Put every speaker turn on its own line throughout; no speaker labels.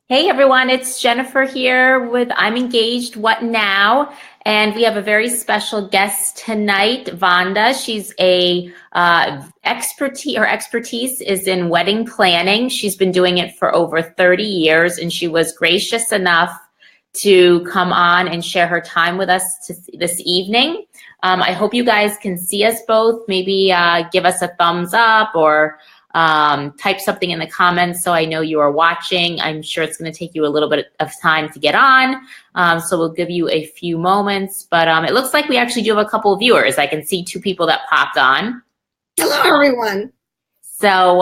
Hey everyone, it's Jennifer here with I'm Engaged, What Now? And we have a very special guest tonight, Vanda. She's her expertise is in wedding planning. She's been doing it for over 30 years, and she was gracious enough to come on and share her time with us this evening. I hope you guys can see us both. Maybe give us a thumbs up or type something in the comments so I know you are watching. I'm sure it's going to take you a little bit of time to get on, so we'll give you a few moments. But it looks like we actually do have a couple of viewers. I can see two people that popped on.
Hello, everyone.
So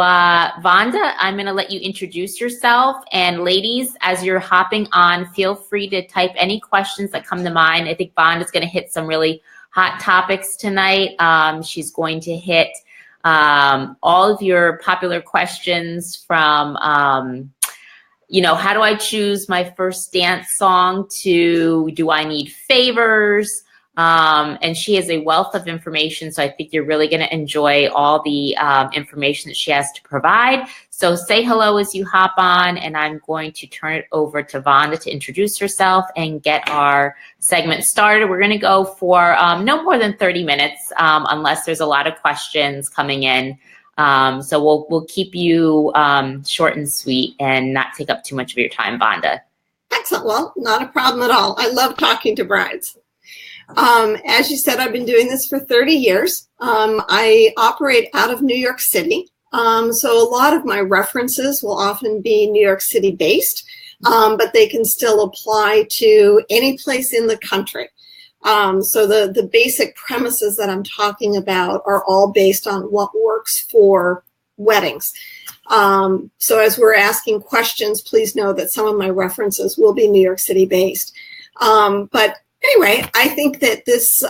Vanda, I'm going to let you introduce yourself. And ladies, as you're hopping on, feel free to type any questions that come to mind. I think Vanda's going to hit some really hot topics tonight. She's going to hit all of your popular questions from, how do I choose my first dance song to do I need favors? And she has a wealth of information, so I think you're really going to enjoy all the information that she has to provide. So say hello as you hop on, and I'm going to turn it over to Vanda to introduce herself and get our segment started. We're going to go for no more than 30 minutes, unless there's a lot of questions coming in. So we'll keep you short and sweet and not take up too much of your time, Vanda.
Excellent. Well, not a problem at all. I love talking to brides. As you said, I've been doing this for 30 years. I operate out of New York City. So a lot of my references will often be New York City based, but they can still apply to any place in the country. So the basic premises that I'm talking about are all based on what works for weddings. So as we're asking questions, please know that some of my references will be New York City based. But anyway, I think that this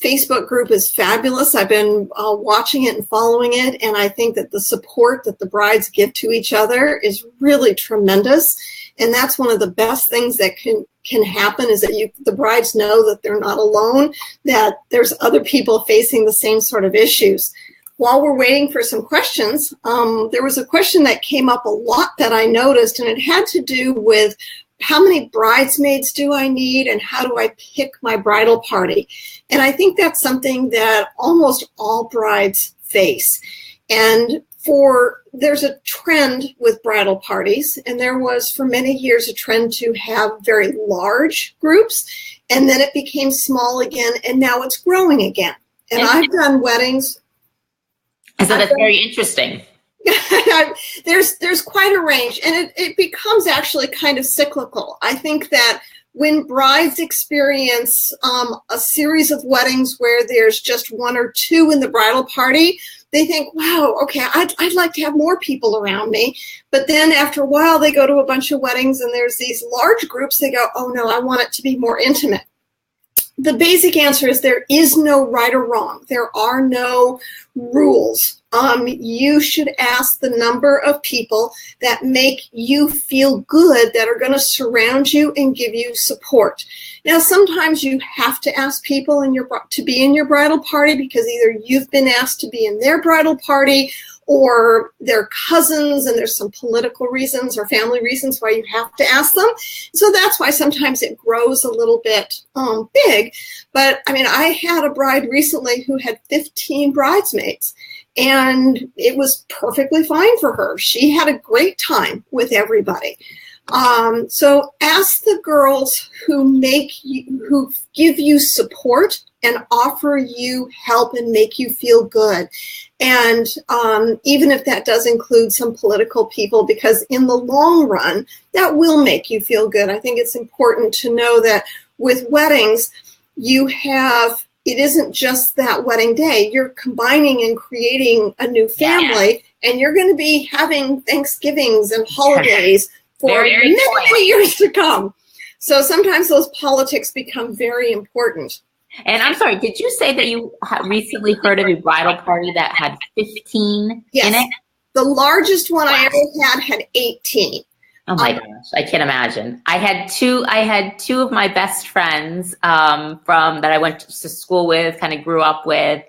Facebook group is fabulous. I've been watching it and following it, and I think that the support that the brides give to each other is really tremendous. And that's one of the best things that can happen, is that the brides know that they're not alone, that there's other people facing the same sort of issues. While we're waiting for some questions, there was a question that came up a lot that I noticed, and it had to do with how many bridesmaids do I need and how do I pick my bridal party? And I think that's something that almost all brides face. And there's a trend with bridal parties, and there was for many years a trend to have very large groups, and then it became small again, and now it's growing again. And I've done weddings.
So that's very interesting.
There's quite a range, and it becomes actually kind of cyclical. I think that when brides experience a series of weddings where there's just one or two in the bridal party, they think, wow, okay, I'd like to have more people around me. But then after a while, they go to a bunch of weddings and there's these large groups. They go, oh no, I want it to be more intimate. The basic answer is there is no right or wrong. There are no rules. You should ask the number of people that make you feel good, that are going to surround you and give you support. Now, sometimes you have to ask people to be in your bridal party because either you've been asked to be in their bridal party or they're cousins and there's some political reasons or family reasons why you have to ask them. So that's why sometimes it grows a little bit big. But I mean, I had a bride recently who had 15 bridesmaids, and it was perfectly fine for her. She had a great time with everybody. So ask the girls who give you support and offer you help and make you feel good. And even if that does include some political people, because in the long run, that will make you feel good. I think it's important to know that with weddings, it isn't just that wedding day. You're combining and creating a new family, and you're going to be having Thanksgivings and holidays for many years to come. So sometimes those politics become very important.
And I'm sorry, did you say that you recently heard of a bridal party that had 15 in it?
The largest one I ever had 18.
Oh my gosh, I can't imagine. I had two of my best friends that I went to school with, kind of grew up with.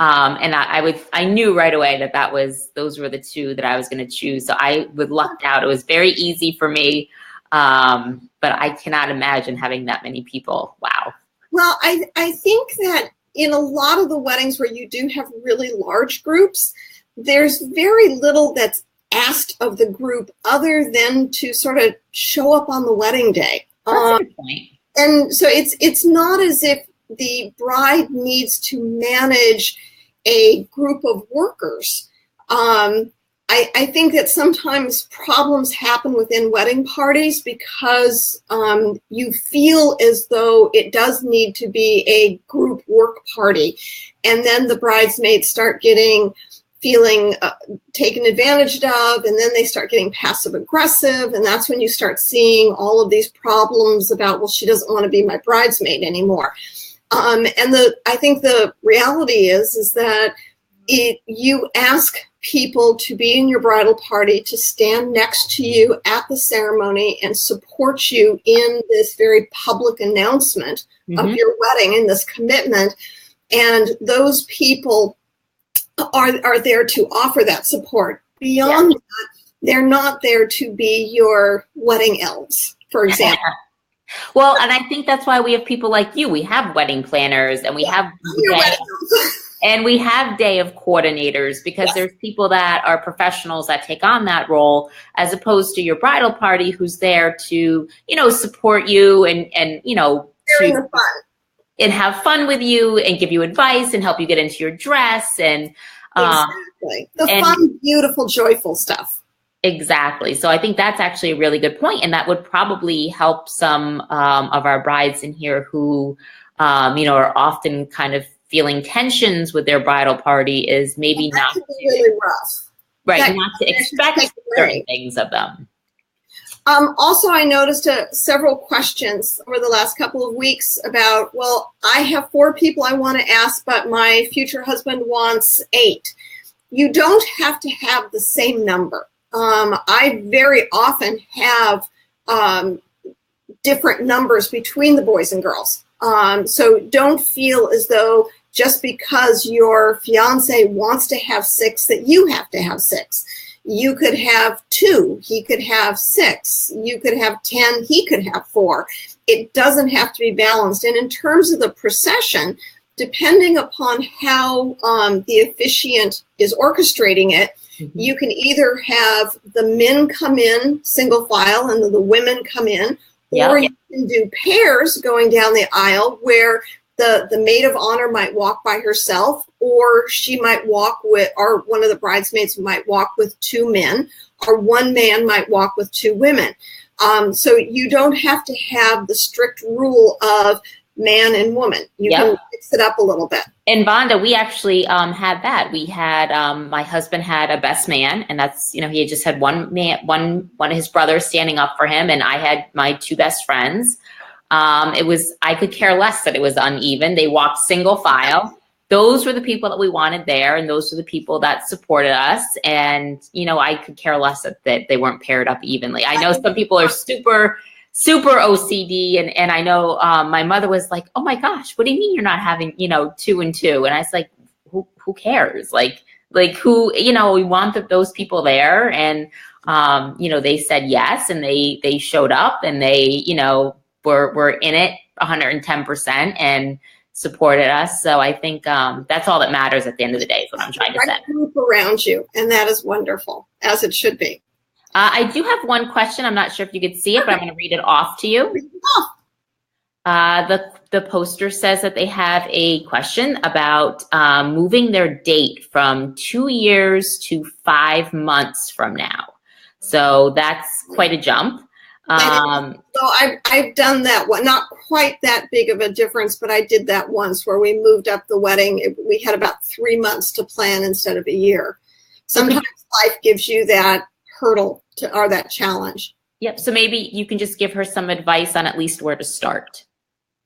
And I knew right away that those were the two that I was going to choose. So I lucked out. It was very easy for me. But I cannot imagine having that many people. Wow.
Well, I think that in a lot of the weddings where you do have really large groups, there's very little that's asked of the group other than to sort of show up on the wedding day.
That's a good point.
And so it's not as if the bride needs to manage a group of workers. I think that sometimes problems happen within wedding parties because you feel as though it does need to be a group work party. And then the bridesmaids start feeling taken advantage of, and then they start getting passive aggressive. And that's when you start seeing all of these problems about, well, she doesn't want to be my bridesmaid anymore. And I think the reality is that you ask people to be in your bridal party, to stand next to you at the ceremony and support you in this very public announcement of your wedding and this commitment. And those people are there to offer that support. Beyond that, they're not there to be your wedding elves, for example.
Well, and I think that's why we have people like you. We have wedding planners, and we have day of coordinators, because there's people that are professionals that take on that role, as opposed to your bridal party who's there to, support you and
During the fun.
And have fun with you and give you advice and help you get into your dress and
exactly. The fun, beautiful, joyful stuff.
Exactly. So I think that's actually a really good point, and that would probably help some of our brides in here who are often kind of feeling tensions with their bridal party, is maybe not
to be really rough.
Right, not to expect certain things of them.
Also, I noticed several questions over the last couple of weeks about, well, I have 4 people I want to ask, but my future husband wants 8. You don't have to have the same number. I very often have different numbers between the boys and girls. So don't feel as though just because your fiance wants to have 6 that you have to have 6. You could have 2, he could have 6, you could have 10, he could have 4. It doesn't have to be balanced. And in terms of the procession, depending upon how the officiant is orchestrating it, you can either have the men come in single file and the women come in, or you can do pairs going down the aisle where the maid of honor might walk by herself, or she might walk with, or one of the bridesmaids might walk with 2 men, or one man might walk with 2 women. So you don't have to have the strict rule of man and woman. You can mix it up a little bit.
In Vanda, we actually had that. We had my husband had a best man, and that's, he had just had one of his brothers standing up for him, and I had my 2 best friends. I could care less that it was uneven. They walked single file. Those were the people that we wanted there, and those were the people that supported us. And, I could care less that they weren't paired up evenly. I know some people are super OCD, and I know my mother was like, oh my gosh, what do you mean you're not having, 2 and 2? And I was like, who cares? Like who, we want those people there. And, they said yes, and they showed up, and they, were in it 110% and supported us. So I think that's all that matters at the end of the day, is what I'm trying to say.
Group around you, and that is wonderful, as it should be.
I do have one question. I'm not sure if you could see it, but I'm going to read it off to you. The poster says that they have a question about moving their date from 2 years to 5 months from now. So that's quite a jump.
So I've done that one, not quite that big of a difference, but I did that once where we moved up the wedding. We had about 3 months to plan instead of a year. Sometimes life gives you that hurdle or that challenge.
Yep. So maybe you can just give her some advice on at least where to start.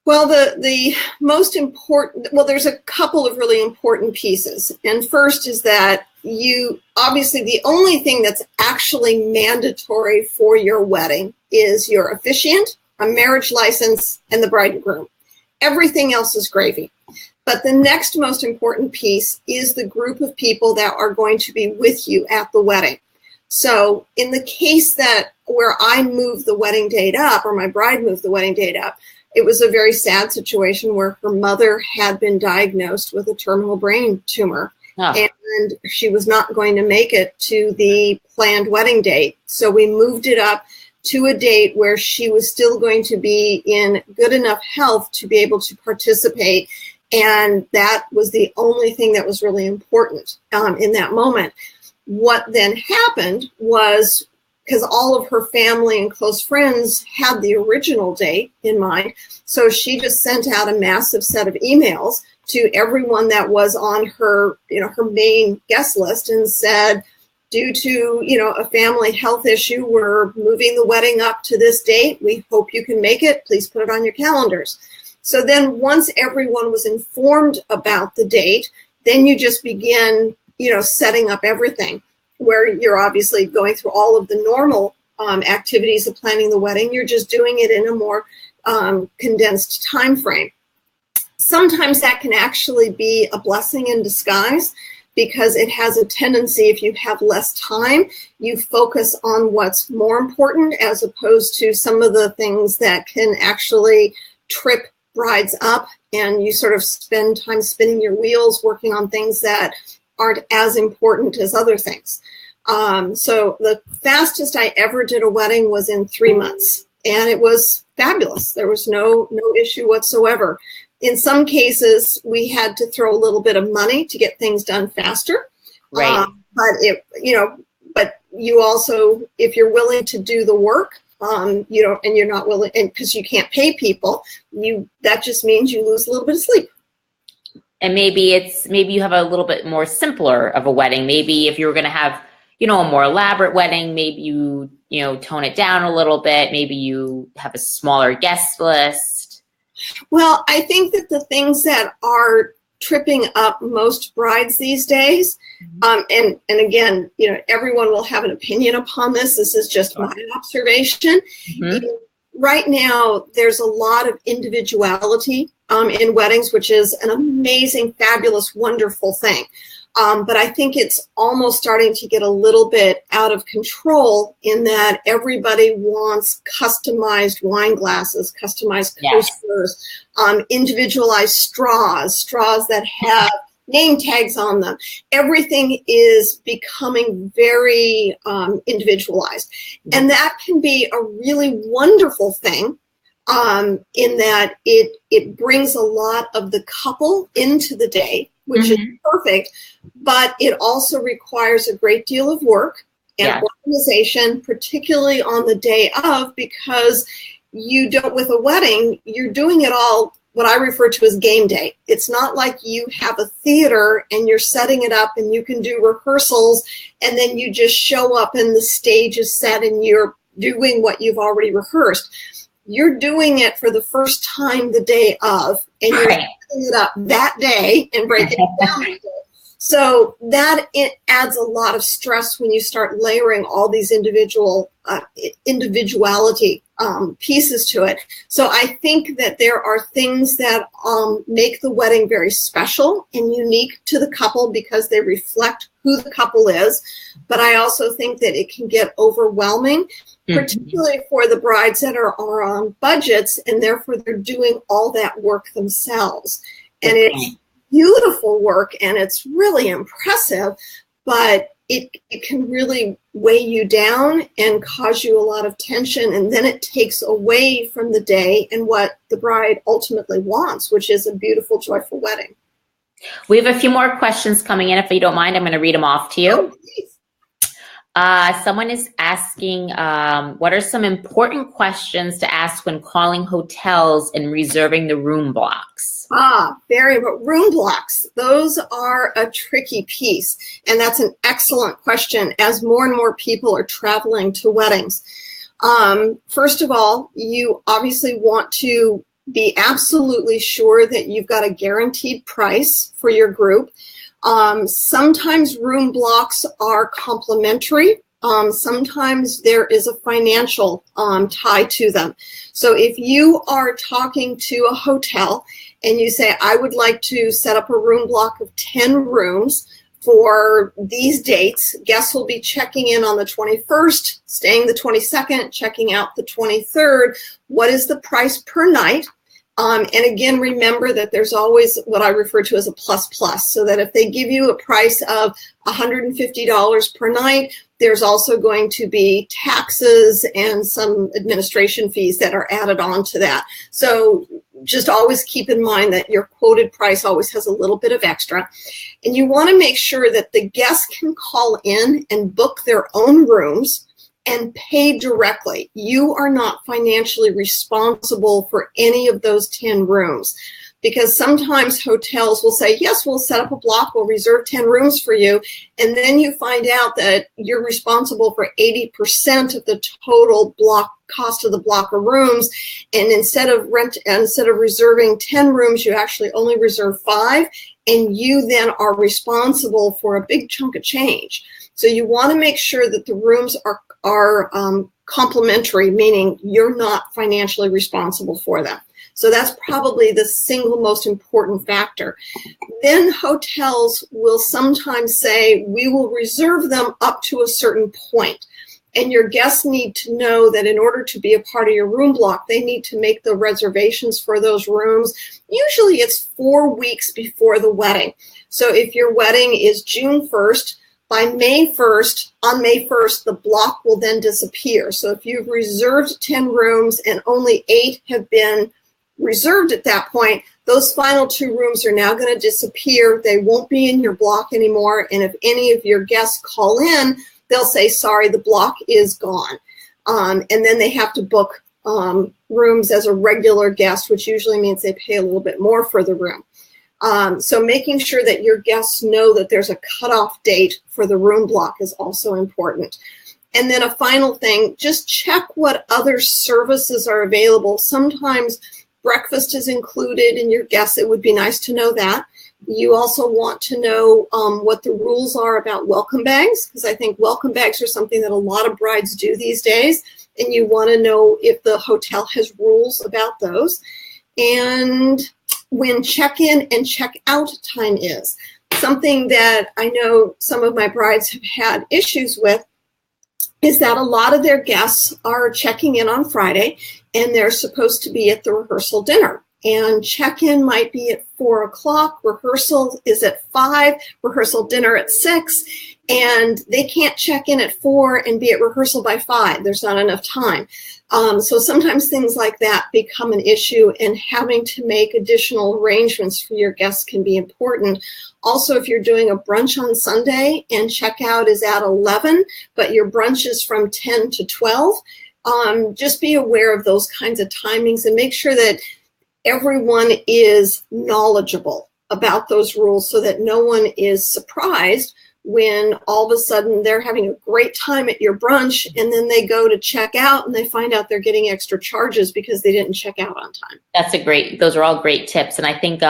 Well, the most important, there's a couple of really important pieces. And first is that obviously the only thing that's actually mandatory for your wedding is your officiant, a marriage license, and the bride and groom. Everything else is gravy. But the next most important piece is the group of people that are going to be with you at the wedding. So in the case that where I moved the wedding date up, or my bride moved the wedding date up, it was a very sad situation where her mother had been diagnosed with a terminal brain tumor. Oh. And she was not going to make it to the planned wedding date. So we moved it up to a date where she was still going to be in good enough health to be able to participate. And that was the only thing that was really important in that moment. What then happened was, because all of her family and close friends had the original date in mind, so she just sent out a massive set of emails to everyone that was on her, her main guest list, and said, due to, a family health issue, we're moving the wedding up to this date. We hope you can make it. Please put it on your calendars. So then once everyone was informed about the date, then you just begin, setting up everything, where you're obviously going through all of the normal activities of planning the wedding. You're just doing it in a more condensed time frame. Sometimes that can actually be a blessing in disguise, because it has a tendency, if you have less time, you focus on what's more important, as opposed to some of the things that can actually trip brides up, and you sort of spend time spinning your wheels working on things that aren't as important as other things. So the fastest I ever did a wedding was in 3 months, and it was fabulous. There was no issue whatsoever. In some cases, we had to throw a little bit of money to get things done faster.
Right.
But you also, if you're willing to do the work, and you're not willing, and because you can't pay people, that just means you lose a little bit of sleep.
And maybe you have a little bit more simpler of a wedding. Maybe if you were going to have, a more elaborate wedding, maybe you tone it down a little bit. Maybe you have a smaller guest list.
Well, I think that the things that are tripping up most brides these days, and again, everyone will have an opinion upon this. This is just my observation. Mm-hmm. Right now, there's a lot of individuality in weddings, which is an amazing, fabulous, wonderful thing. But I think it's almost starting to get a little bit out of control, in that everybody wants customized wine glasses, customized coasters, individualized straws that have name tags on them. Everything is becoming very individualized. And that can be a really wonderful thing, in that it brings a lot of the couple into the day, which is perfect, but it also requires a great deal of work and organization, particularly on the day of, because with a wedding, you're doing it all what I refer to as game day. It's not like you have a theater and you're setting it up and you can do rehearsals and then you just show up and the stage is set and you're doing what you've already rehearsed. You're doing it for the first time the day of, and you're setting it up that day and breaking it down that day. So it adds a lot of stress when you start layering all these individuality pieces to it. So I think that there are things that make the wedding very special and unique to the couple because they reflect who the couple is. But I also think that it can get overwhelming, particularly for the brides that are on budgets, and therefore they're doing all that work themselves. And it's beautiful work and it's really impressive, but it can really weigh you down and cause you a lot of tension, and then it takes away from the day and what the bride ultimately wants, which is a beautiful, joyful wedding.
We have a few more questions coming in. If you don't mind, I'm going to read them off to you. Someone is asking, what are some important questions to ask when calling hotels and reserving the room blocks?
Room blocks. Those are a tricky piece. And that's an excellent question as more and more people are traveling to weddings. First of all, you obviously want to be absolutely sure that you've got a guaranteed price for your group. Sometimes room blocks are complimentary Sometimes there is a financial tie to them. So if you are talking to a hotel and you say, I would like to set up a room block of 10 rooms for these dates, guests will be checking in on the 21st, staying the 22nd, checking out the 23rd. What is the price per night? And again, remember that there's always what I refer to as a plus plus, so that if they give you a price of $150 per night, there's also going to be taxes and some administration fees that are added on to that. So just always keep in mind that your quoted price always has a little bit of extra. And you want to make sure that the guests can call in and book their own rooms and pay directly. You are not financially responsible for any of those 10 rooms, because sometimes hotels will say, yes, we'll set up a block, we'll reserve 10 rooms for you. And then you find out that you're responsible for 80% of the total block cost of the block of rooms. And instead of reserving 10 rooms, you actually only reserve 5. And you then are responsible for a big chunk of change. So you want to make sure that the rooms are complimentary, meaning you're not financially responsible for them. So that's probably the single most important factor. Then hotels will sometimes say, we will reserve them up to a certain point. And your guests need to know that in order to be a part of your room block, they need to make the reservations for those rooms. Usually it's 4 weeks before the wedding. So if your wedding is June 1st, by May 1st, on May 1st, the block will then disappear. So if you've reserved 10 rooms and only 8 have been reserved at that point, those final 2 rooms are now going to disappear. They won't be in your block anymore. And if any of your guests call in, they'll say, sorry, the block is gone. And then they have to book rooms as a regular guest, which usually means they pay a little bit more for the room. So making sure that your guests know that there's a cutoff date for the room block is also important. And then a final thing, just check what other services are available. Sometimes breakfast is included in your guests. It would be nice to know that. You also want to know what the rules are about welcome bags, because I think welcome bags are something that a lot of brides do these days. And you want to know if the hotel has rules about those. And when check-in and check-out time is. Something that I know some of my brides have had issues with is that a lot of their guests are checking in on Friday and they're supposed to be at the rehearsal dinner. And check-in might be at 4 o'clock, rehearsal is at 5, rehearsal dinner at 6, and they can't check in at 4 and be at rehearsal by 5. There's not enough time. So sometimes things like that become an issue, and having to make additional arrangements for your guests can be important. Also, if you're doing a brunch on Sunday and checkout is at 11, but your brunch is from 10 to 12, just be aware of those kinds of timings and make sure that everyone is knowledgeable about those rules so that no one is surprised when all of a sudden they're having a great time at your brunch and then they go to check out and they find out they're getting extra charges because they didn't check out on time.
Those are all great tips. And I think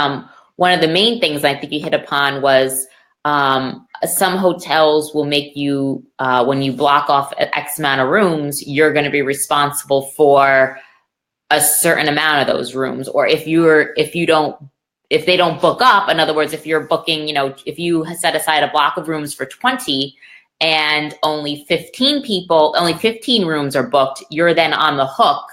one of the main things I think you hit upon was some hotels will make you, when you block off X amount of rooms, you're going to be responsible for a certain amount of those rooms. Or if they don't book up, in other words, if you're booking, if you set aside a block of rooms for 20 and only 15 rooms are booked, you're then on the hook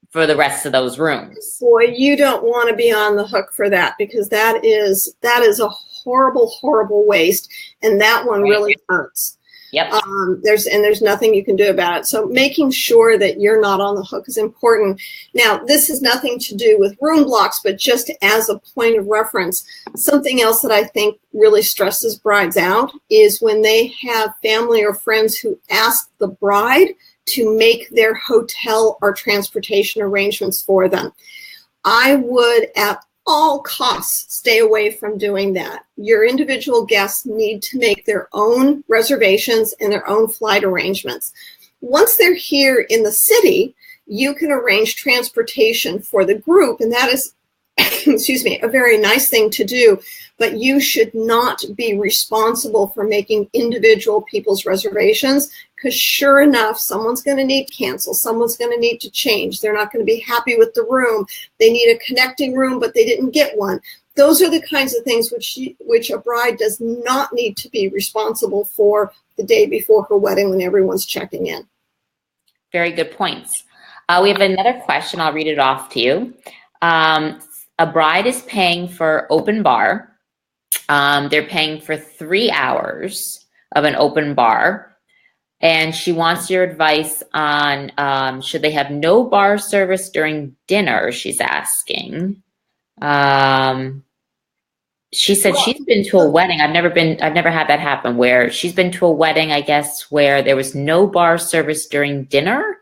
for the rest of those rooms.
Boy, you don't want to be on the hook for that, because that is a horrible, horrible waste. And that one really hurts.
Yep.
There's nothing you can do about it. So making sure that you're not on the hook is important. Now, this has nothing to do with room blocks, but just as a point of reference, something else that I think really stresses brides out is when they have family or friends who ask the bride to make their hotel or transportation arrangements for them. I would at all costs stay away from doing that. Your individual guests need to make their own reservations and their own flight arrangements. Once they're here in the city, you can arrange transportation for the group, and that is, excuse me, a very nice thing to do. but you should not be responsible for making individual people's reservations, because sure enough, someone's going to need cancel, someone's going to need to change, they're not going to be happy with the room, they need a connecting room but they didn't get one. Those are the kinds of things which a bride does not need to be responsible for the day before her wedding when everyone's checking in.
Very good points. We have another question. I'll read it off to you. A bride is paying for open bar. They're paying for 3 hours of an open bar. And she wants your advice on should they have no bar service during dinner, she's asking. She said she's been to a wedding. I've never had that happen, where she's been to a wedding, I guess, where there was no bar service during dinner.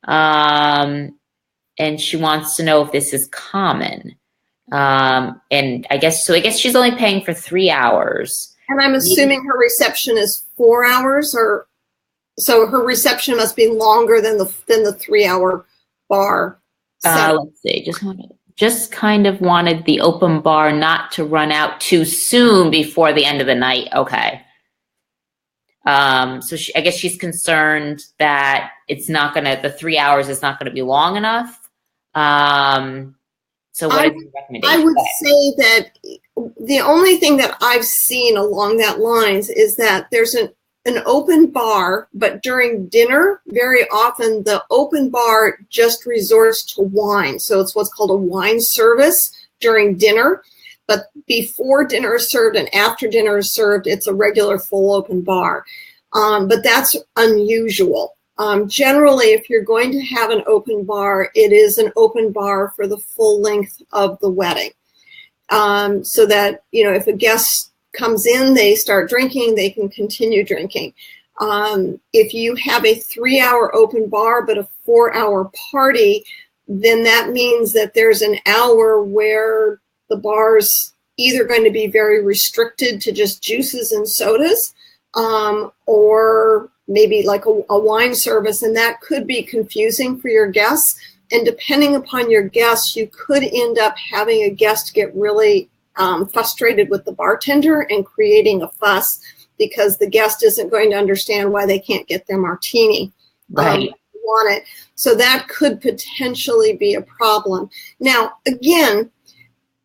And she wants to know if this is common. And I guess she's only paying for 3 hours.
And I'm assuming her reception is 4 hours, or so her reception must be longer than the 3 hour bar.
Let's see, just kind of wanted the open bar not to run out too soon before the end of the night. Okay. So I guess she's concerned that the 3 hours is not gonna be long enough. So what is your recommendation?
I would say that the only thing that I've seen along that lines is that there's an open bar, but during dinner, very often the open bar just resorts to wine. So it's what's called a wine service during dinner. But before dinner is served and after dinner is served, it's a regular full open bar. But that's unusual. Generally, if you're going to have an open bar, it is an open bar for the full length of the wedding. So that, if a guest comes in, they start drinking, they can continue drinking. If you have a 3 hour open bar but a 4 hour party, then that means that there's an hour where the bar's either going to be very restricted to just juices and sodas, or maybe like a wine service, and that could be confusing for your guests. And depending upon your guests, you could end up having a guest get really frustrated with the bartender and creating a fuss because the guest isn't going to understand why they can't get their martini.
Right.
Want it. So that could potentially be a problem. Now, again,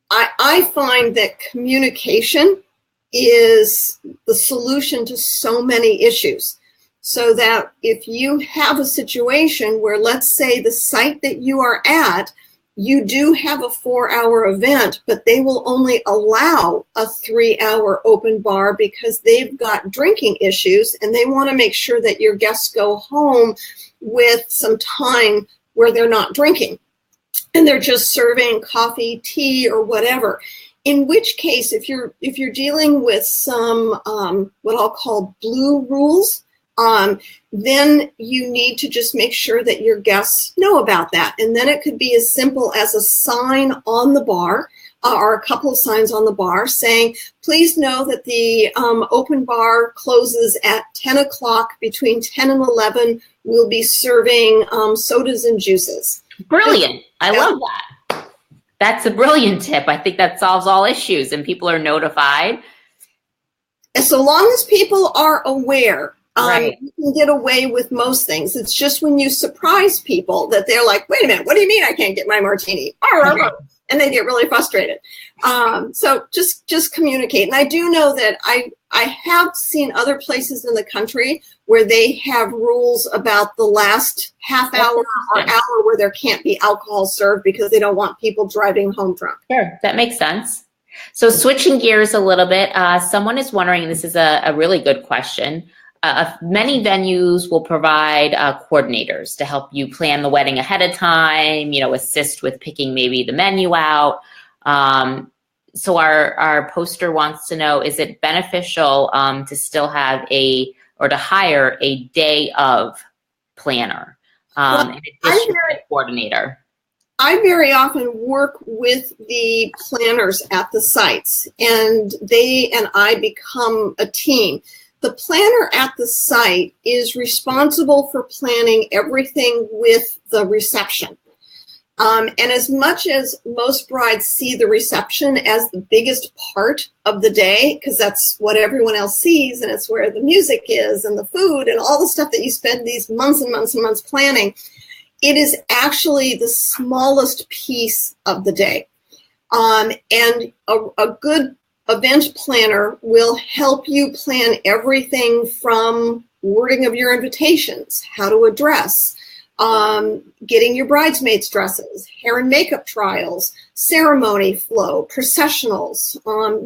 I find that communication is the solution to so many issues. So that if you have a situation where, let's say, the site that you are at, you do have a 4 hour event, but they will only allow a 3 hour open bar because they've got drinking issues and they want to make sure that your guests go home with some time where they're not drinking and they're just serving coffee, tea, or whatever. In which case, if you're dealing with some what I'll call blue rules, then you need to just make sure that your guests know about that. And then it could be as simple as a sign on the bar, or a couple of signs on the bar saying, please know that the open bar closes at 10 o'clock. Between 10 and 11, we'll be serving sodas and juices.
Brilliant. I love that. That's a brilliant tip. I think that solves all issues and people are notified.
And so long as people are aware,
right,
you can get away with most things. It's just when you surprise people that they're like, wait a minute, what do you mean I can't get my martini? And they get really frustrated. So just communicate. And I do know that I have seen other places in the country where they have rules about the last half hour or hour where there can't be alcohol served because they don't want people driving home drunk.
Sure, that makes sense. So switching gears a little bit, someone is wondering, this is a really good question. Many venues will provide coordinators to help you plan the wedding ahead of time, assist with picking maybe the menu out. So our poster wants to know, is it beneficial to still have to hire a day of planner in addition to a coordinator?
I very often work with the planners at the sites, and they and I become a team. The planner at the site is responsible for planning everything with the reception. And as much as most brides see the reception as the biggest part of the day, because that's what everyone else sees, and it's where the music is and the food and all the stuff that you spend these months and months and months planning, it is actually the smallest piece of the day. And a good event planner will help you plan everything from wording of your invitations, how to address, getting your bridesmaids' dresses, hair and makeup trials, ceremony flow, processionals,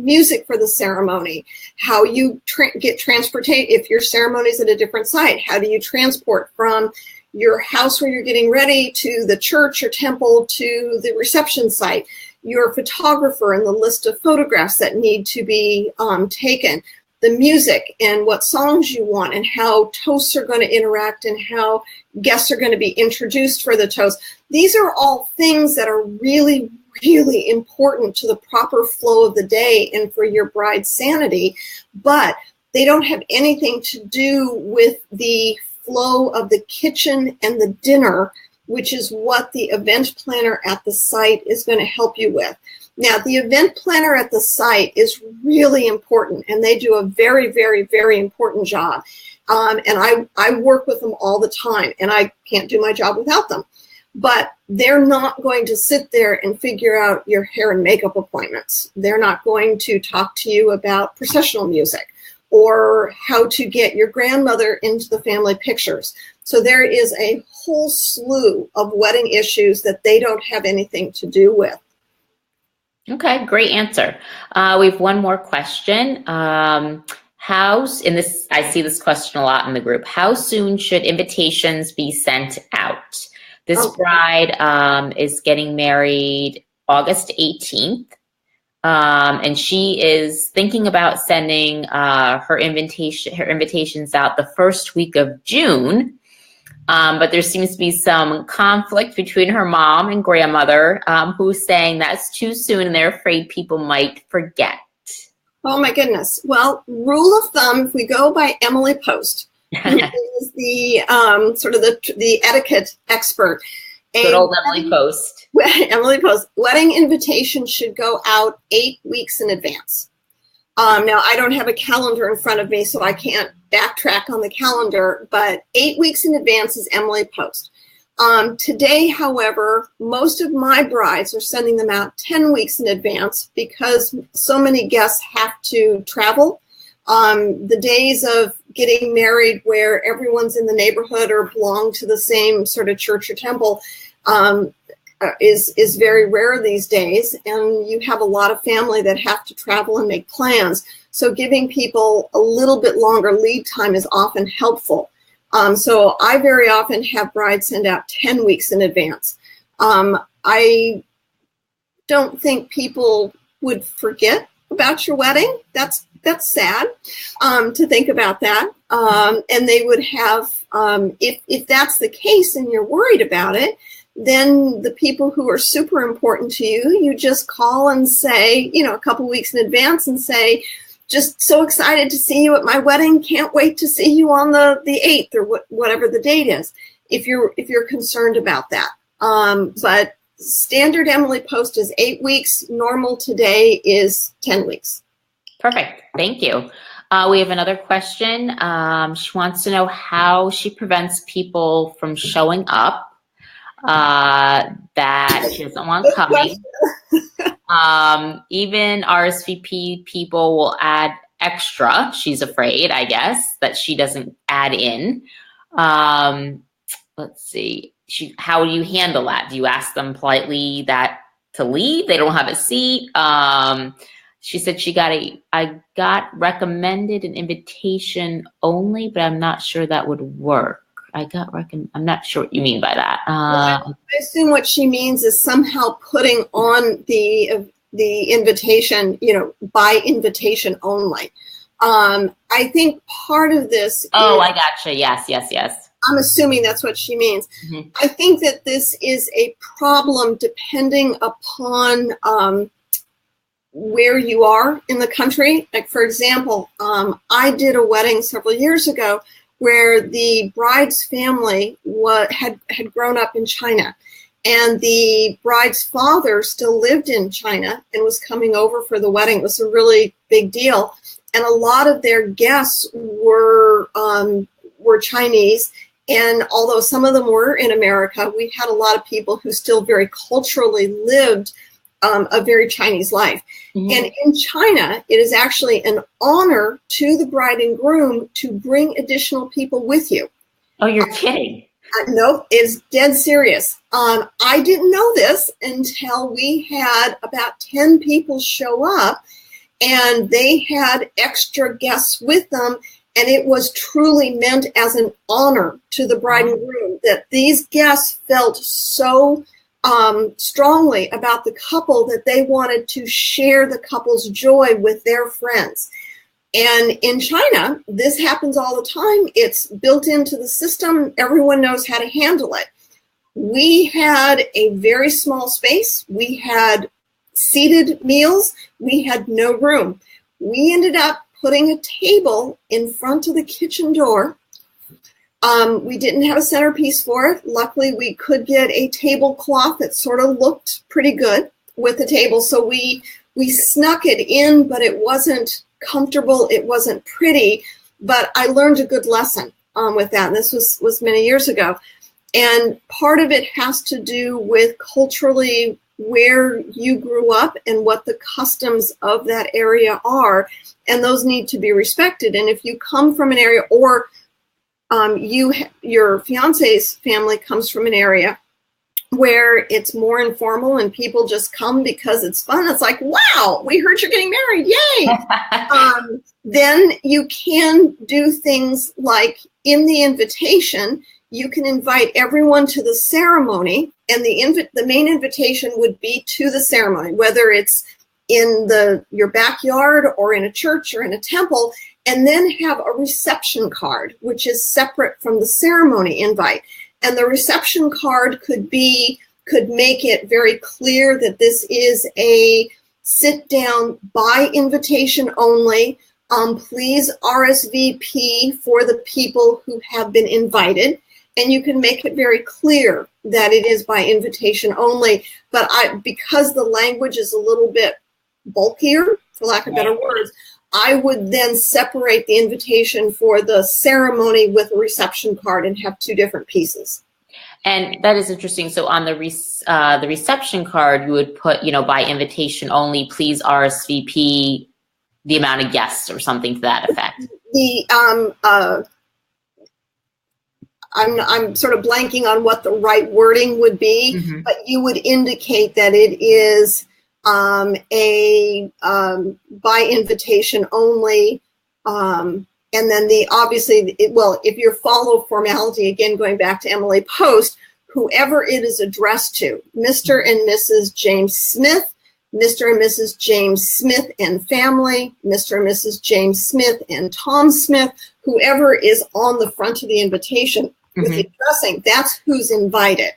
music for the ceremony, how you get transportation. If your ceremony is at a different site, how do you transport from your house where you're getting ready to the church or temple to the reception site, your photographer and the list of photographs that need to be taken, the music and what songs you want and how toasts are going to interact and how guests are going to be introduced for the toast. These are all things that are really, really important to the proper flow of the day and for your bride's sanity, but they don't have anything to do with the flow of the kitchen and the dinner, which is what the event planner at the site is going to help you with. Now, the event planner at the site is really important, and they do a very, very, very important job. And I work with them all the time, and I can't do my job without them. But they're not going to sit there and figure out your hair and makeup appointments. They're not going to talk to you about processional music or how to get your grandmother into the family pictures. So there is a whole slew of wedding issues that they don't have anything to do with.
Okay, great answer. We have one more question. And this, I see this question a lot in the group. How soon should invitations be sent out? This bride is getting married August 18th. And she is thinking about sending her invitations out the first week of June. But there seems to be some conflict between her mom and grandmother, who's saying that's too soon and they're afraid people might forget.
Oh my goodness. Well, rule of thumb, if we go by Emily Post, who is the sort of the etiquette expert.
Good old Emily Post.
Emily Post. Wedding invitations should go out 8 weeks in advance. Now, I don't have a calendar in front of me, so I can't backtrack on the calendar, but 8 weeks in advance is Emily Post. Today, however, most of my brides are sending them out 10 weeks in advance because so many guests have to travel. The days of getting married where everyone's in the neighborhood or belong to the same sort of church or temple is very rare these days, and you have a lot of family that have to travel and make plans. So giving people a little bit longer lead time is often helpful. So I very often have brides send out 10 weeks in advance. I don't think people would forget about your wedding. That's sad to think about that. And they would have, if that's the case and you're worried about it, then the people who are super important to you, you just call and say, a couple weeks in advance and say, just so excited to see you at my wedding. Can't wait to see you on the 8th or whatever the date is, if you're concerned about that. But standard Emily Post is 8 weeks. Normal today is 10 weeks.
Perfect. Thank you. We have another question. She wants to know how she prevents people from showing up that she doesn't want coming. Even RSVP people will add extra. She's afraid, I guess, that she doesn't add in. Let's see. How do you handle that? Do you ask them politely to leave? They don't have a seat. She said I got recommended an invitation only, but I'm not sure that would work. I'm not sure what you mean by that.
I assume what she means is somehow putting on the invitation, by invitation only. I think part of this.
Oh, I gotcha. Yes.
I'm assuming that's what she means. Mm-hmm. I think that this is a problem depending upon where you are in the country. Like, for example, I did a wedding several years ago where the bride's family had grown up in China. And the bride's father still lived in China and was coming over for the wedding. It was a really big deal. And a lot of their guests were Chinese. And although some of them were in America, we had a lot of people who still very culturally lived a very Chinese life. Mm-hmm. And in China, it is actually an honor to the bride and groom to bring additional people with you.
Oh, you're kidding.
Nope, it's dead serious. I didn't know this until we had about 10 people show up, and they had extra guests with them. And it was truly meant as an honor to the bride and groom that these guests felt so strongly about the couple that they wanted to share the couple's joy with their friends. And in China, this happens all the time. It's built into the system. Everyone knows how to handle it. We had a very small space. We had seated meals. We had no room. We ended up putting a table in front of the kitchen door. We didn't have a centerpiece for it. Luckily, we could get a tablecloth that sort of looked pretty good with the table. So we snuck it in, but it wasn't comfortable. It wasn't pretty. But I learned a good lesson with that. And this was many years ago. And part of it has to do with culturally where you grew up and what the customs of that area are. And those need to be respected. And if you come from an area, or your fiance's family comes from an area where it's more informal and people just come because it's fun, it's like, wow, we heard you're getting married, yay! Then you can do things like in the invitation, you can invite everyone to the ceremony, and the main invitation would be to the ceremony, whether it's in your backyard or in a church or in a temple, and then have a reception card, which is separate from the ceremony invite. And the reception card could make it very clear that this is a sit down by invitation only. Please RSVP for the people who have been invited. And you can make it very clear that it is by invitation only. But because the language is a little bit bulkier, for lack of better words, I would then separate the invitation for the ceremony with a reception card and have two different pieces.
And that is interesting. So on the reception card, you would put, by invitation only, please RSVP the amount of guests or something to that effect.
I'm sort of blanking on what the right wording would be, mm-hmm. but you would indicate that it is by invitation only, and then if you follow formality, again, going back to Emily Post, whoever it is addressed to, Mr. and Mrs. James Smith, Mr. and Mrs. James Smith and family, Mr. and Mrs. James Smith and Tom Smith, whoever is on the front of the invitation mm-hmm. with the addressing, that's who's invited.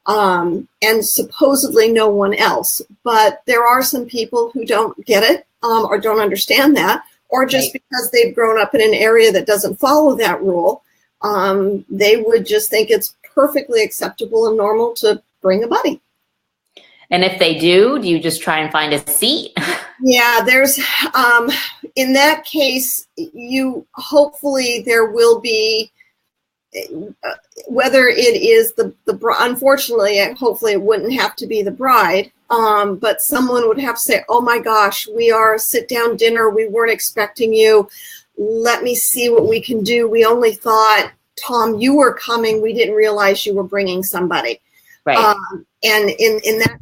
And supposedly no one else. But there are some people who don't get it or don't understand that, or just because they've grown up in an area that doesn't follow that rule, they would just think it's perfectly acceptable and normal to bring a buddy.
And if they do you just try and find a seat?
Yeah, there's, in that case, hopefully there will be, whether it is unfortunately, hopefully it wouldn't have to be the bride, but someone would have to say, oh my gosh, we are a sit-down dinner. We weren't expecting you. Let me see what we can do. We only thought, Tom, you were coming. We didn't realize you were bringing somebody.
Right.
And in that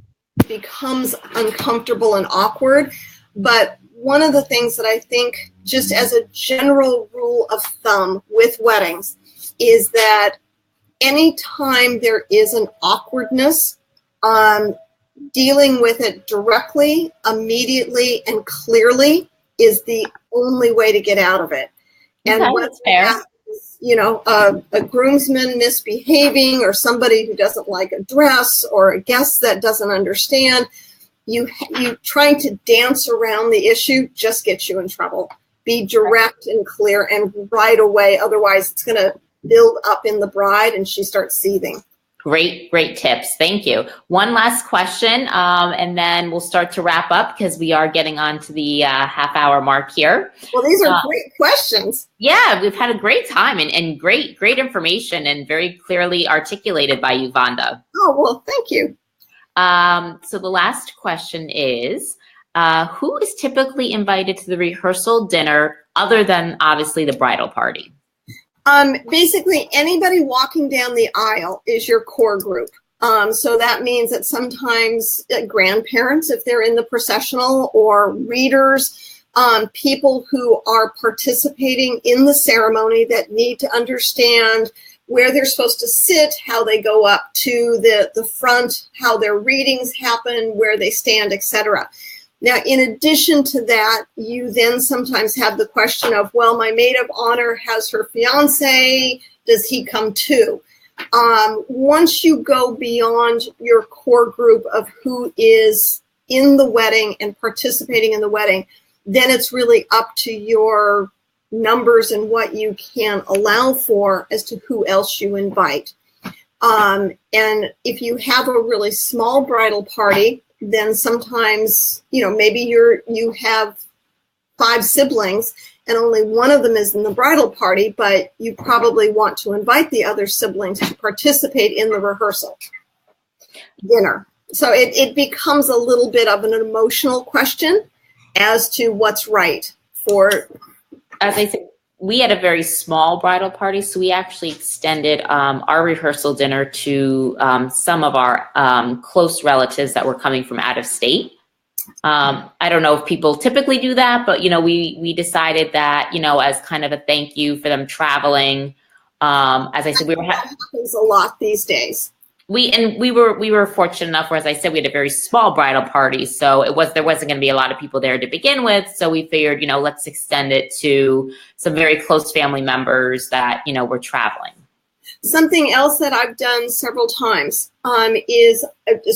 becomes uncomfortable and awkward. But one of the things that I think, just as a general rule of thumb with weddings, is that anytime there is an awkwardness, dealing with it directly, immediately, and clearly is the only way to get out of it. And what's fair. A groomsman misbehaving, or somebody who doesn't like a dress, or a guest that doesn't understand, you trying to dance around the issue just gets you in trouble. Be direct and clear and right away. Otherwise, it's going to build up in the bride and she starts seething.
Great tips. Thank you. One last question, and then we'll start to wrap up because we are getting on to the half-hour mark here.
Well, these are great questions.
Yeah, we've had a great time and great information and very clearly articulated by you, Vanda.
Oh, well, thank you.
So the last question is, who is typically invited to the rehearsal dinner other than obviously the bridal party?
Basically, anybody walking down the aisle is your core group. So that means that sometimes grandparents, if they're in the processional, or readers, people who are participating in the ceremony that need to understand where they're supposed to sit, how they go up to the front, how their readings happen, where they stand, etc. Now, in addition to that, you then sometimes have the question of, well, my maid of honor has her fiance, does he come too? Once you go beyond your core group of who is in the wedding and participating in the wedding, then it's really up to your numbers and what you can allow for as to who else you invite. And if you have a really small bridal party, then sometimes, maybe you have 5 siblings and only one of them is in the bridal party, but you probably want to invite the other siblings to participate in the rehearsal dinner. So it becomes a little bit of an emotional question as to what's right for.
As I said, we had a very small bridal party, so we actually extended our rehearsal dinner to some of our close relatives that were coming from out of state. I don't know if people typically do that, but we decided that as kind of a thank you for them traveling. As I said,
that happens a lot these days.
We were fortunate enough where, as I said, we had a very small bridal party, so there wasn't going to be a lot of people there to begin with. So we figured, let's extend it to some very close family members that were traveling.
Something else that I've done several times is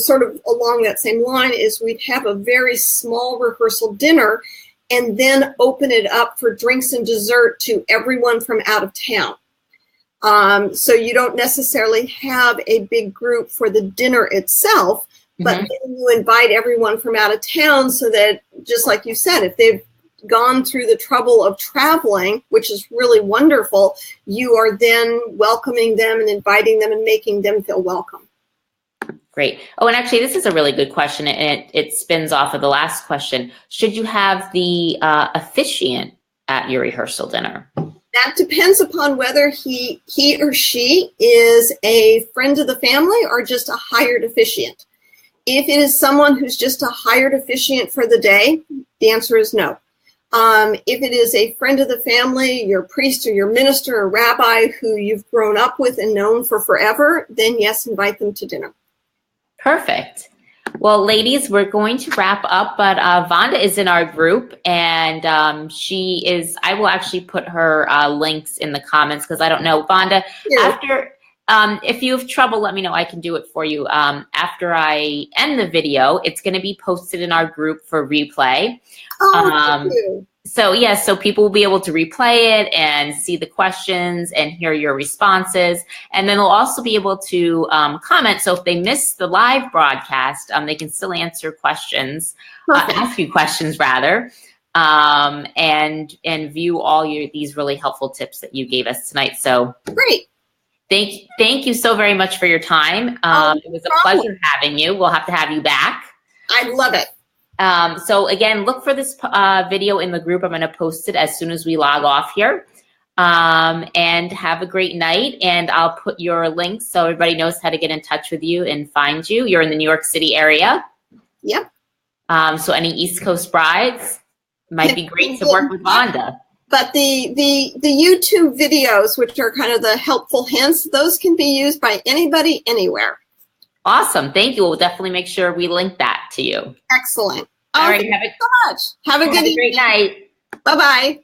sort of along that same line is we'd have a very small rehearsal dinner and then open it up for drinks and dessert to everyone from out of town. So you don't necessarily have a big group for the dinner itself, but then you invite everyone from out of town so that, just like you said, if they've gone through the trouble of traveling, which is really wonderful, you are then welcoming them and inviting them and making them feel welcome.
Great. Oh, and actually, this is a really good question, and it spins off of the last question. Should you have the officiant at your rehearsal dinner?
That depends upon whether he or she is a friend of the family or just a hired officiant. If it is someone who's just a hired officiant for the day, the answer is no. If it is a friend of the family, your priest or your minister or rabbi who you've grown up with and known for forever, then yes, invite them to dinner.
Perfect. Well, ladies, we're going to wrap up, but Vanda is in our group, and I will actually put her links in the comments because I don't know. Vanda, after, if you have trouble, let me know. I can do it for you. After I end the video, it's going to be posted in our group for replay.
Thank you.
So people will be able to replay it and see the questions and hear your responses. And then they'll also be able to comment. So if they miss the live broadcast, they can still answer questions, ask you questions rather, and view all these really helpful tips that you gave us tonight. So
great.
Thank you so very much for your time. It was a pleasure having you. We'll have to have you back.
I love it.
So again, look for this video in the group. I'm going to post it as soon as we log off here. And have a great night. And I'll put your links so everybody knows how to get in touch with you and find you. You're in the New York City area.
Yep.
So any East Coast brides, might be great to work with Vanda.
But the YouTube videos, which are kind of the helpful hints, those can be used by anybody, anywhere.
Awesome. Thank you. We'll definitely make sure we link that to you.
Excellent.
All right.
Thank you so much. Have a great
night.
Bye-bye.